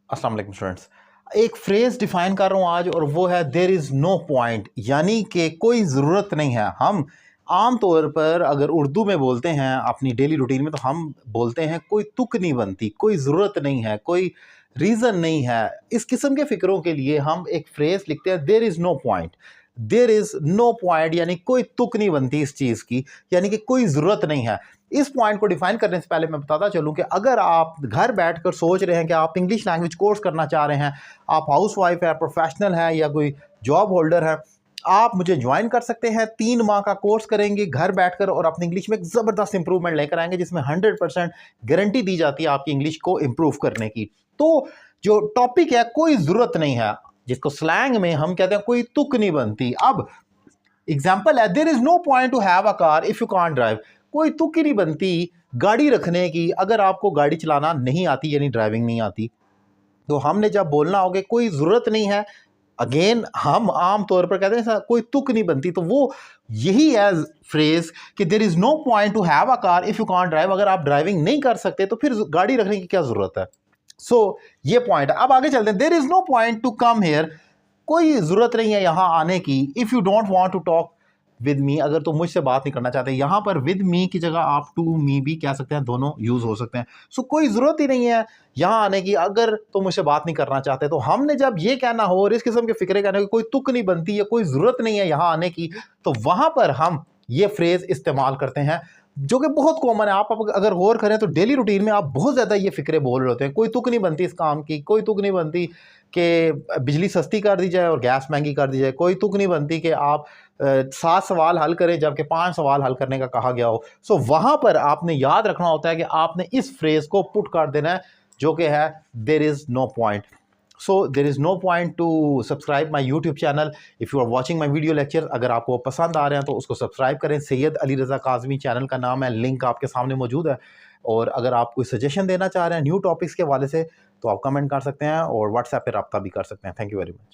अस्सलाम वालेकुम स्टूडेंट्स। एक फ्रेज डिफाइन कर रहा हूँ आज, और वो है देयर इज़ नो पॉइंट, यानी कि कोई ज़रूरत नहीं है। हम आम तौर पर अगर उर्दू में बोलते हैं अपनी डेली रूटीन में, तो हम बोलते हैं कोई तुक नहीं बनती, कोई ज़रूरत नहीं है, कोई रीज़न नहीं है। इस किस्म के फ़िक्रों के लिए हम एक फ्रेज़ लिखते हैं there is no point. There is no point यानी कोई तुक नहीं बनती इस चीज़ की, यानी कि कोई ज़रूरत नहीं है। इस पॉइंट को डिफाइन करने से पहले मैं बताता चलूं कि अगर आप घर बैठकर सोच रहे हैं कि आप इंग्लिश लैंग्वेज कोर्स करना चाह रहे हैं, आप हाउस वाइफ है, प्रोफेशनल है, या कोई जॉब होल्डर है, आप मुझे ज्वाइन कर सकते हैं। 3 माह का कोर्स करेंगे घर बैठकर और अपनी इंग्लिश में एक ज़बरदस्त इंप्रूवमेंट लेकर आएंगे, जिसमें 100% गारंटी दी जाती है आपकी इंग्लिश को इम्प्रूव करने की। तो जो टॉपिक है कोई ज़रूरत नहीं है, जिसको स्लैंग में हम कहते हैं कोई तुक नहीं बनती। अब एग्जाम्पल है there is no point to have a car if you can't drive. कोई तुक ही नहीं बनती गाड़ी रखने की अगर आपको गाड़ी चलाना नहीं आती, यानी ड्राइविंग नहीं आती। तो हमने जब बोलना होगा कोई ज़रूरत नहीं है, अगेन हम आम तौर पर कहते हैं कोई तुक नहीं बनती, तो वो यही है फ्रेज कि there is no point to have a car if you can't drive. अगर आप ड्राइविंग नहीं कर सकते तो फिर गाड़ी रखने की क्या ज़रूरत है। ये पॉइंट है। अब आगे चलते हैं। There is no point to come here. कोई ज़रूरत नहीं है यहाँ आने की। If you don't want to talk with me, अगर तो मुझसे बात नहीं करना चाहते, यहाँ पर विद मी की जगह आप टू मी भी कह सकते हैं, दोनों यूज़ हो सकते हैं। कोई ज़रूरत ही नहीं है यहाँ आने की अगर तो मुझसे बात नहीं करना चाहते। तो हमने जब ये कहना हो और इस किस्म के फिक्रे कहने की कोई तुक नहीं बनती या कोई ज़रूरत नहीं है यहाँ आने की, तो वहाँ पर हम ये फ्रेज़ इस्तेमाल करते हैं, जो कि बहुत कॉमन है। आप अगर गौर करें तो डेली रूटीन में आप बहुत ज़्यादा ये फिक्रे बोल रहे होते हैं। कोई तुक नहीं बनती इस काम की, कोई तुक नहीं बनती कि बिजली सस्ती कर दी जाए और गैस महंगी कर दी जाए, कोई तुक नहीं बनती कि आप 7 सवाल हल करें जबकि 5 सवाल हल करने का कहा गया हो। वहाँ पर आपने याद रखना होता है कि आपने इस फ्रेज़ को पुट कर देना है, जो कि है there is no point. There is no point to subscribe my YouTube channel if you are watching my video lecture. अगर आपको पसंद आ रहे हैं तो उसको सब्सक्राइब करें। सैयद अली रज़ा काज़मी चैनल का नाम है, लिंक आपके सामने मौजूद है। और अगर आप कोई सजेशन देना चाह रहे हैं न्यू टॉपिक्स के हवाले से, तो आप कमेंट कर सकते हैं और व्हाट्सएप पर रब्ता भी कर सकते हैं। Thank you very much.